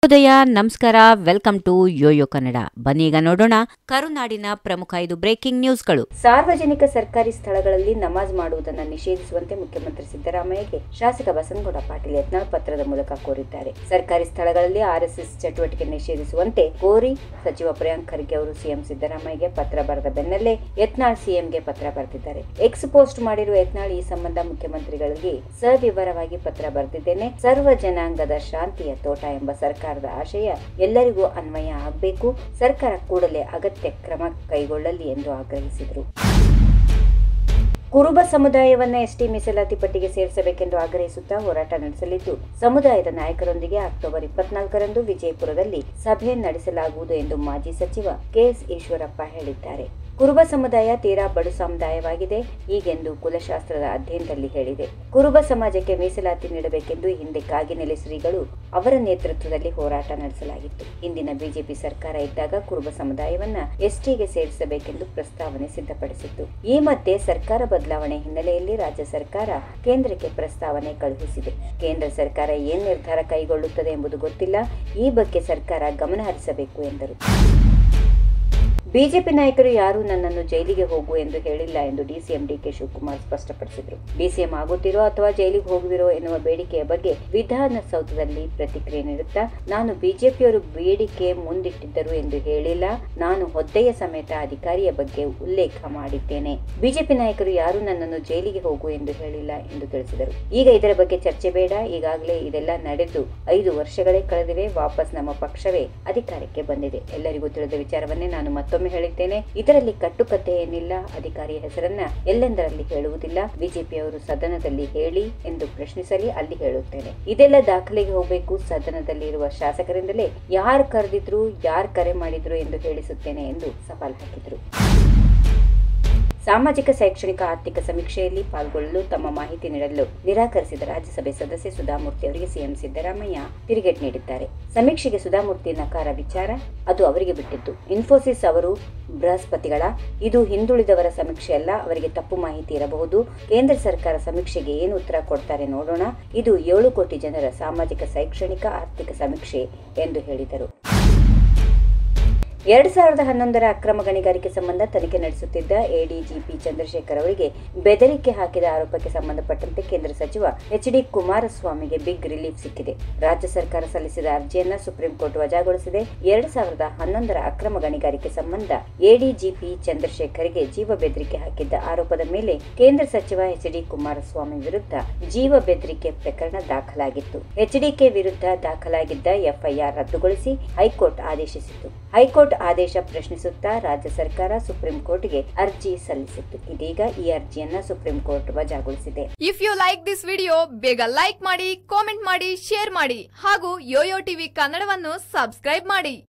ಉದಯ ನಮಸ್ಕಾರ, welcome to Yoyo Kannada. ಬನ್ನಿ ಈಗ ನೋಡೋಣ ಕರುನಾಡಿನ ಪ್ರಮುಖ 5 ಬ್ರೇಕಿಂಗ್ ನ್ಯೂಸ್ಗಳು. ಸಾರ್ವಜನಿಕ ಸರ್ಕಾರಿ ಸ್ಥಳಗಳಲ್ಲಿ ನಮಾಜ್ ಮಾಡುವುದನ್ನು ನಿಷೇಧಿಸುವಂತೆ ಮುಖ್ಯಮಂತ್ರಿ ಸಿದ್ದರಾಮಯ್ಯಗೆ ಶಾಸಕ ಬಸನಗೌಡ ಪಾಟೀಲ್ ಯತ್ನಾಳ್ ಪತ್ರದ ಮೂಲಕ ಕೋರಿದ್ದಾರೆ. ಸರ್ಕಾರಿ ಸ್ಥಳಗಳಲ್ಲಿ ಆರ್ಎಸ್ಎಸ್ ಚಟುವಟಿಕೆ ನಿಷೇಧಿಸುವಂತೆ ಕೋರಿ ಸಚಿವ ಪ್ರಿಯಾಂಕ್ ಖರ್ಗೆ ಅವರು ಸಿಎಂ ಸಿದ್ದರಾಮಯ್ಯಗೆ ಪತ್ರ ಬರೆದ ಬೆನ್ನಲ್ಲೇ ಯತ್ನಾಳ್ ಸಿಎಂಗೆ ಪತ್ರ ಬರೆದಿದ್ದಾರೆ. ಎಕ್ಸ್ ಪೋಸ್ಟ್ ಮಾಡಿರುವ ಯತ್ನಾಳ್ ಈ ಸಂಬಂಧ ಮುಖ್ಯಮಂತ್ರಿಗಳಿಗೆ ಸವಿವರವಾಗಿ ಪತ್ರ ಬರೆದಿದ್ದೇನೆ. ಸರ್ವ ಜನಾಂಗದ ಶಾಂತಿಯ ತೋಟ ಎಂಬ ಸರ್ಕಾರದ ಆಶಯ ಎಲ್ಲರಿಗೂ ಅನ್ವಯ ಆಗಬೇಕು. ಸರ್ಕಾರ ಕೂಡಲೇ ಅಗತ್ಯ ಕ್ರಮ ಕೈಗೊಳ್ಳಲಿ ಎಂದು ಆಗ್ರಹಿಸಿದರು. ಕುರುಬ ಸಮುದಾಯವನ್ನ ಎಸ್ಟಿ ಮೀಸಲಾತಿ ಪಟ್ಟಿಗೆ ಸೇರಿಸಬೇಕೆಂದು ಆಗ್ರಹಿಸುತ್ತಾ ಹೋರಾಟ ನಡೆಸಲಿದ್ದು, ಸಮುದಾಯದ ನಾಯಕರೊಂದಿಗೆ ಅಕ್ಟೋಬರ್ 24ರಂದು ವಿಜಯಪುರದಲ್ಲಿ ಸಭೆ ನಡೆಸಲಾಗುವುದು ಎಂದು ಮಾಜಿ ಸಚಿವ ಕೆಎಸ್ ಈಶ್ವರಪ್ಪ ಹೇಳಿದ್ದಾರೆ. ಕುರುಬ ಸಮುದಾಯ ತೀರಾ ಬಡು ಸಮುದಾಯವಾಗಿದೆ ಹೀಗೆಂದು ಕುಲಶಾಸ್ತ್ರದ ಅಧ್ಯಯನದಲ್ಲಿ ಹೇಳಿದೆ. ಕುರುಬ ಸಮಾಜಕ್ಕೆ ಮೀಸಲಾತಿ ನೀಡಬೇಕೆಂದು ಹಿಂದೆ ಕಾಗಿನೆಲೆ ಶ್ರೀಗಳು ಅವರ ನೇತೃತ್ವದಲ್ಲಿ ಹೋರಾಟ ನಡೆಸಲಾಗಿತ್ತು. ಇಂದಿನ ಬಿಜೆಪಿ ಸರ್ಕಾರ ಇದ್ದಾಗ ಕುರುಬ ಸಮುದಾಯವನ್ನ ಎಸ್ಟಿಗೆ ಸೇರಿಸಬೇಕೆಂದು ಪ್ರಸ್ತಾವನೆ ಸಿದ್ಧಪಡಿಸಿತ್ತು. ಈ ಮಧ್ಯೆ ಸರ್ಕಾರ ಬದಲಾವಣೆ ಹಿನ್ನೆಲೆಯಲ್ಲಿ ರಾಜ್ಯ ಸರ್ಕಾರ ಕೇಂದ್ರಕ್ಕೆ ಪ್ರಸ್ತಾವನೆ ಕಳುಹಿಸಿದೆ. ಕೇಂದ್ರ ಸರ್ಕಾರ ಏನ್ ನಿರ್ಧಾರ ಕೈಗೊಳ್ಳುತ್ತದೆ ಎಂಬುದು ಗೊತ್ತಿಲ್ಲ. ಈ ಬಗ್ಗೆ ಸರ್ಕಾರ ಗಮನ ಹರಿಸಬೇಕು ಎಂದರು. ಬಿಜೆಪಿ ನಾಯಕರು ಯಾರೂ ನನ್ನನ್ನು ಜೈಲಿಗೆ ಹೋಗು ಎಂದು ಹೇಳಿಲ್ಲ ಎಂದು ಡಿಸಿಎಂ ಡಿಕೆ ಶಿವಕುಮಾರ್ ಸ್ಪಷ್ಟಪಡಿಸಿದರು. ಡಿಸಿಎಂ ಆಗುತ್ತಿರೋ ಅಥವಾ ಜೈಲಿಗೆ ಹೋಗುವಿರೋ ಎನ್ನುವ ಬೇಡಿಕೆಯ ಬಗ್ಗೆ ವಿಧಾನಸೌಧದಲ್ಲಿ ಪ್ರತಿಕ್ರಿಯೆ ನೀಡುತ್ತಾ, ನಾನು ಬಿಜೆಪಿಯವರು ಬೇಡಿಕೆ ಮುಂದಿಟ್ಟಿದ್ದರು ಎಂದು ಹೇಳಿಲ್ಲ. ನಾನು ಹುದ್ದೆಯ ಸಮೇತ ಅಧಿಕಾರಿಯ ಬಗ್ಗೆ ಉಲ್ಲೇಖ ಮಾಡಿದ್ದೇನೆ. ಬಿಜೆಪಿ ನಾಯಕರು ಯಾರೂ ನನ್ನನ್ನು ಜೈಲಿಗೆ ಹೋಗು ಎಂದು ಹೇಳಿಲ್ಲ ಎಂದು ತಿಳಿಸಿದರು. ಈಗ ಇದರ ಬಗ್ಗೆ ಚರ್ಚೆ ಬೇಡ. ಈಗಾಗಲೇ ಇದೆಲ್ಲ ನಡೆದು 5 ವರ್ಷಗಳೇ ಕಳೆದಿವೆ. ವಾಪಸ್ ನಮ್ಮ ಪಕ್ಷವೇ ಅಧಿಕಾರಕ್ಕೆ ಬಂದಿದೆ. ಎಲ್ಲರಿಗೂ ತಿಳಿದ ವಿಚಾರವನ್ನೇ ನಾನು ಮತ್ತೊಮ್ಮೆ ಹೇಳಿದ್ದೇನೆ. ಇದರಲ್ಲಿ ಕಟ್ಟುಕತೆ ಏನಿಲ್ಲ. ಅಧಿಕಾರಿಯ ಹೆಸರನ್ನ ಎಲ್ಲೆಂದರಲ್ಲಿ ಹೇಳುವುದಿಲ್ಲ. ಬಿಜೆಪಿಯವರು ಸದನದಲ್ಲಿ ಹೇಳಿ ಎಂದು ಪ್ರಶ್ನಿಸಲಿ, ಅಲ್ಲಿ ಹೇಳುತ್ತೇನೆ. ಇದೆಲ್ಲ ದಾಖಲೆಗೆ ಹೋಗಬೇಕು. ಸದನದಲ್ಲಿ ಇರುವ ಶಾಸಕರಿಂದಲೇ ಯಾರು ಕರೆದಿದ್ರು, ಯಾರು ಕರೆ ಮಾಡಿದ್ರು ಎಂದು ಹೇಳಿಸುತ್ತೇನೆ ಎಂದು ಸವಾಲ್ ಹಾಕಿದ್ರು. ಸಾಮಾಜಿಕ ಶೈಕ್ಷಣಿಕ ಆರ್ಥಿಕ ಸಮೀಕ್ಷೆಯಲ್ಲಿ ಪಾಲ್ಗೊಳ್ಳಲು ತಮ್ಮ ಮಾಹಿತಿ ನೀಡಲು ನಿರಾಕರಿಸಿದ ರಾಜ್ಯಸಭೆ ಸದಸ್ಯೆ ಸುಧಾಮೂರ್ತಿ ಅವರಿಗೆ ಸಿಎಂ ಸಿದ್ದರಾಮಯ್ಯ ತಿರುಗೇಟು ನೀಡಿದ್ದಾರೆ. ಸಮೀಕ್ಷೆಗೆ ಸುಧಾಮೂರ್ತಿ ನಕಾರ ವಿಚಾರ ಅದು ಅವರಿಗೆ ಬಿಟ್ಟಿದ್ದು. ಇನ್ಫೋಸಿಸ್ ಅವರು ಬೃಹಸ್ಪತಿಗಳ ಇದು ಹಿಂದುಳಿದವರ ಸಮೀಕ್ಷೆ ಅಲ್ಲ, ಅವರಿಗೆ ತಪ್ಪು ಮಾಹಿತಿ ಇರಬಹುದು. ಕೇಂದ್ರ ಸರ್ಕಾರ ಸಮೀಕ್ಷೆಗೆ ಏನು ಉತ್ತರ ಕೊಡ್ತಾರೆ ನೋಡೋಣ. ಇದು 7 ಕೋಟಿ ಜನರ ಸಾಮಾಜಿಕ ಶೈಕ್ಷಣಿಕ ಆರ್ಥಿಕ ಸಮೀಕ್ಷೆ ಎಂದು ಹೇಳಿದರು. 2011ರ ಅಕ್ರಮ ಗಣಿಗಾರಿಕೆ ಸಂಬಂಧ ತನಿಖೆ ನಡೆಸುತ್ತಿದ್ದ ಎಡಿಜಿಪಿ ಚಂದ್ರಶೇಖರ್ ಅವರಿಗೆ ಬೆದರಿಕೆ ಹಾಕಿದ ಆರೋಪಕ್ಕೆ ಸಂಬಂಧಪಟ್ಟಂತೆ ಕೇಂದ್ರ ಸಚಿವ ಎಚ್.ಡಿ. ಕುಮಾರಸ್ವಾಮಿಗೆ ಬಿಗ್ ರಿಲೀಫ್ ಸಿಕ್ಕಿದೆ. ರಾಜ್ಯ ಸರ್ಕಾರ ಸಲ್ಲಿಸಿದ ಅರ್ಜಿಯನ್ನ ಸುಪ್ರೀಂ ಕೋರ್ಟ್ ವಜಾಗೊಳಿಸಿದೆ. 2011ರ ಅಕ್ರಮ ಗಣಿಗಾರಿಕೆ ಸಂಬಂಧ ಎಡಿಜಿಪಿ ಚಂದ್ರಶೇಖರ್ಗೆ ಜೀವ ಬೆದರಿಕೆ ಹಾಕಿದ್ದ ಆರೋಪದ ಮೇಲೆ ಕೇಂದ್ರ ಸಚಿವ ಎಚ್.ಡಿ. ಕುಮಾರಸ್ವಾಮಿ ವಿರುದ್ಧ ಜೀವ ಬೆದರಿಕೆ ಪ್ರಕರಣ ದಾಖಲಾಗಿತ್ತು. ಎಚ್ಡಿಕೆ ವಿರುದ್ಧ ದಾಖಲಾಗಿದ್ದ ಎಫ್ಐಆರ್ ರದ್ದುಗೊಳಿಸಿ ಹೈಕೋರ್ಟ್ ಆದೇಶಿಸಿತ್ತು. ಹೈಕೋರ್ಟ್ ಆದೇಶ ಪ್ರಶ್ನಿಸುತ್ತಾ ರಾಜ್ಯ ಸರ್ಕಾರ ಸುಪ್ರೀಂ ಕೋರ್ಟ್ಗೆ ಅರ್ಜಿ ಸಲ್ಲಿಸಿತ್ತು. ಇದೀಗ ಈ ಅರ್ಜಿಯನ್ನ ಸುಪ್ರೀಂ ಕೋರ್ಟ್ ವಜಾಗೊಳಿಸಿದೆ. If you like this video, ಬೇಗ ಲೈಕ್ ಮಾಡಿ, ಕಾಮೆಂಟ್ ಮಾಡಿ, ಶೇರ್ ಮಾಡಿ ಹಾಗೂ ಯೋಯೋ ಟಿವಿ ಕನ್ನಡವನ್ನು ಸಬ್ಸ್ಕ್ರೈಬ್ ಮಾಡಿ.